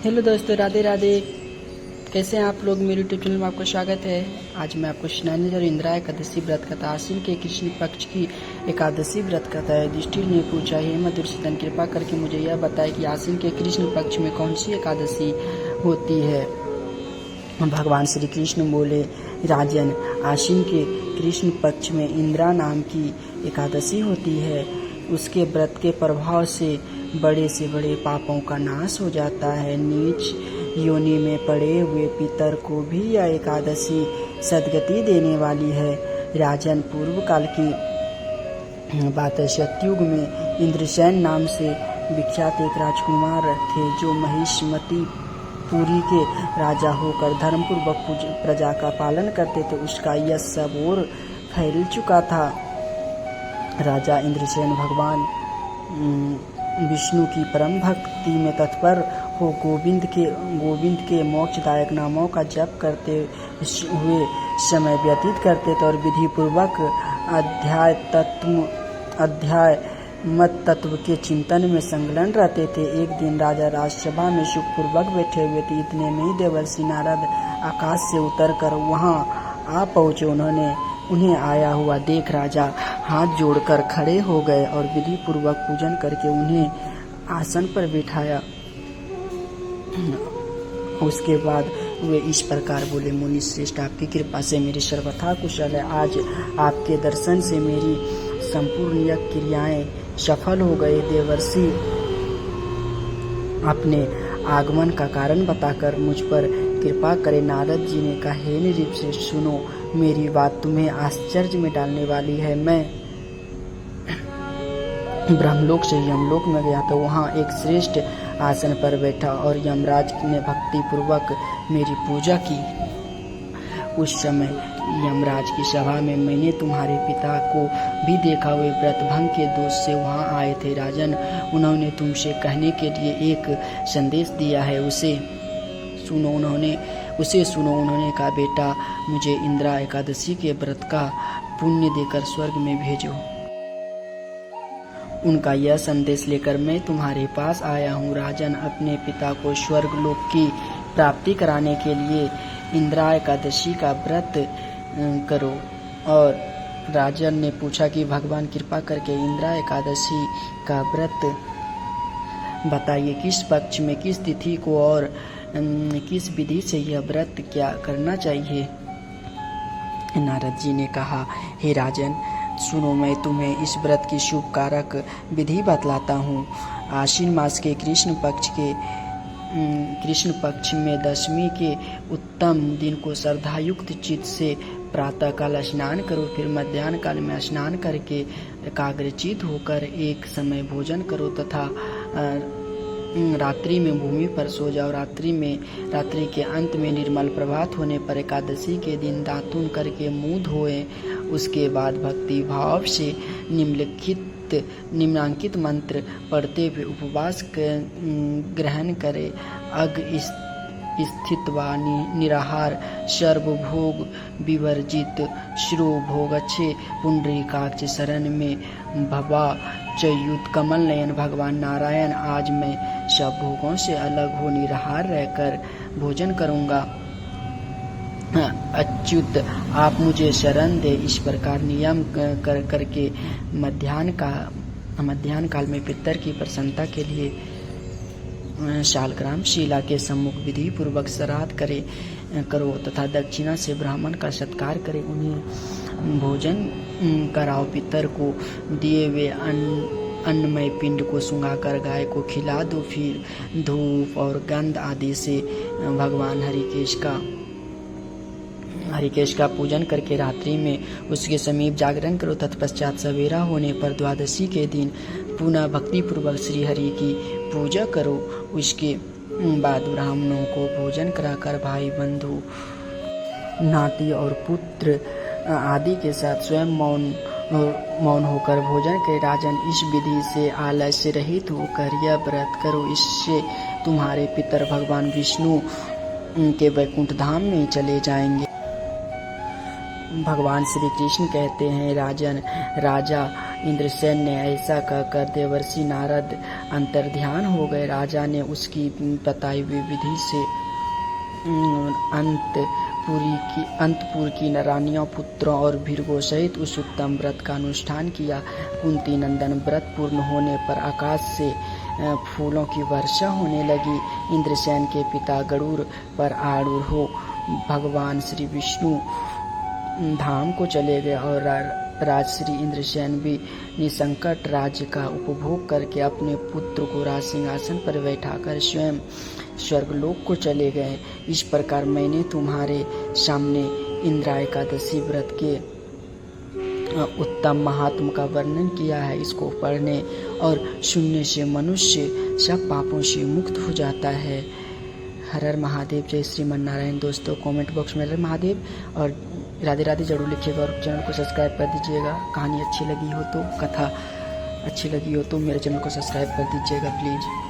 Hello दोस्तों, राधे राधे। कैसे हैं आप लोग। मेरे यूट्यूब चैनल में आपका स्वागत है। आज मैं आपको स्नान और इंदिरा एकादशी व्रत कथा आश्विन के कृष्ण पक्ष की एकादशी व्रत कथा है। युधिष्ठिर ने पूछा, हे मधुसूदन, कृपा करके मुझे यह बताएं कि आश्विन के कृष्ण पक्ष में कौन सी एकादशी होती है। भगवान श्री कृष्ण बोले, राजन, आश्विन के कृष्ण पक्ष में इंदिरा नाम की एकादशी होती है। उसके व्रत के प्रभाव से बड़े पापों का नाश हो जाता है। नीच योनि में पड़े हुए पितर को भी यह एकादशी सद्गति देने वाली है। राजन, पूर्व काल की बात है। सतयुग में इंद्रसेन नाम से विख्यात एक राजकुमार थे, जो महिष्मती पुरी के राजा होकर धर्मपूर्वक प्रजा का पालन करते थे। उसका यश सब ओर फैल चुका था। राजा इंद्रसेन भगवान विष्णु की परम भक्ति में तत्पर हो गोविंद के मोक्षदायक नामों का जप करते हुए समय व्यतीत करते थे और विधि पूर्वक अध्यात्म तत्व के चिंतन में संलग्न रहते थे। एक दिन राजा राजसभा में सुखपूर्वक बैठे हुए थे। इतने में ही देवर्षि नारद आकाश से उतरकर वहां आ पहुंचे। उन्हें आया हुआ देख राजा हाथ जोड़कर खड़े हो गए और विधि पूर्वक पूजन करके उन्हें आसन पर बिठाया। उसके बाद वे इस प्रकार बोले, मुनि श्रेष्ठ, आपकी कृपा से मेरी सर्वथा कुशल है। आज आपके दर्शन से मेरी संपूर्ण यज्ञ क्रियाएं सफल हो गए। देवर्षि अपने आगमन का कारण बताकर मुझ पर कृपा करे। नारद जी ने कहा, हे नृप से सुनो, मेरी बात तुम्हें आश्चर्य में डालने वाली है। मैं ब्रह्मलोक से यमलोक में गया तो वहाँ एक श्रेष्ठ आसन पर बैठा और यमराज ने भक्ति पूर्वक मेरी पूजा की। उस समय यमराज की सभा में मैंने तुम्हारे पिता को भी देखा। वे व्रत भंग के दोष से वहाँ आए थे। राजन, उन्होंने तुमसे कहने के लिए एक संदेश दिया है, उसे सुनो। उन्होंने कहा, बेटा, मुझे इंदिरा एकादशी के व्रत का पुण्य देकर स्वर्ग में भेजो। उनका यह संदेश लेकर मैं तुम्हारे पास आया हूँ। राजन, अपने पिता को स्वर्ग लोक की प्राप्ति कराने के लिए इंदिरा एकादशी का व्रत करो। और राजन ने पूछा कि भगवान, कृपा करके इंदिरा एकादशी का व्रत बताइए। किस पक्ष में, किस तिथि को और किस विधि से यह व्रत क्या करना चाहिए। नारद जी ने कहा, हे राजन, सुनो, मैं तुम्हें इस व्रत की शुभ कारक विधि बतलाता हूँ। आश्विन मास के कृष्ण पक्ष में दशमी के उत्तम दिन को श्रद्धायुक्त चित्त से प्रातः काल स्नान करो। फिर मध्याह्न काल में स्नान करके एकाग्रचित होकर एक समय भोजन करो तथा रात्रि में भूमि पर सो जाओ। रात्रि के अंत में निर्मल प्रभात होने पर एकादशी के दिन दातून करके मुंह धोए। उसके बाद भक्ति भाव से निम्नांकित मंत्र पढ़ते हुए उपवास ग्रहण करे। अग स्थित्वा निराहार सर्वभोग विवर्जित श्रो भोगच्छे पुंडरीकाक्ष शरण में भवा च्युत कमल नयन। भगवान नारायण, आज मैं सब भोगों से अलग हो निराहार रहकर भोजन करूंगा। अच्युत, आप मुझे शरण दे। इस प्रकार नियम करके मध्याह्न काल में पितर की प्रसन्नता के लिए शालग्राम शिला के सम्मुख विधि पूर्वक श्राद्ध करो तथा दक्षिणा से ब्राह्मण का सत्कार करे। उन्हें भोजन कराओ। पितर को दिए हुए अन्नमय पिंड को सुंघाकर गाय को खिला दो। फिर धूप और गंध आदि से भगवान हरिकेश का पूजन करके रात्रि में उसके समीप जागरण करो। तत्पश्चात सवेरा होने पर द्वादशी के दिन पुनः भक्ति पूर्वक श्री हरि की पूजा करो। उसके बाद ब्राह्मणों को भोजन कराकर भाई बंधु नाती और पुत्र आदि के साथ स्वयं मौन होकर भोजन करे। राजन, इस विधि से आलस्य रहित होकर यह व्रत करो। इससे तुम्हारे पितर भगवान विष्णु के वैकुंठ धाम में चले जाएंगे। भगवान श्री कृष्ण कहते हैं, राजन, राजा इंद्रसेन ने ऐसा कहकर देवर्षि नारद अंतर्ध्यान हो गए। राजा ने उसकी बताई हुई विधि से अंतपुर की रानियों, पुत्रों और भृगु सहित उस उत्तम व्रत का अनुष्ठान किया। कुंती नंदन व्रत पूर्ण होने पर आकाश से फूलों की वर्षा होने लगी। इंद्रसेन के पिता गरुड़ पर आरूढ़ हो भगवान श्री विष्णु धाम को चले गए और राजश्री इंद्रसेन भी निसंकट राज्य का उपभोग करके अपने पुत्र को राज सिंहासन पर बैठाकर स्वयं स्वर्गलोक को चले गए। इस प्रकार मैंने तुम्हारे सामने इंद्रा एकादशी व्रत के उत्तम महात्म का वर्णन किया है। इसको पढ़ने और सुनने से मनुष्य सब पापों से मुक्त हो जाता है। हर हर महादेव, जय श्रीमन्नारायण। दोस्तों कमेंट बॉक्स में हर हर महादेव और राधे राधे जरूर लिखिएगा और चैनल को सब्सक्राइब कर दीजिएगा। कहानी अच्छी लगी हो तो, कथा अच्छी लगी हो तो मेरे चैनल को सब्सक्राइब कर दीजिएगा प्लीज़।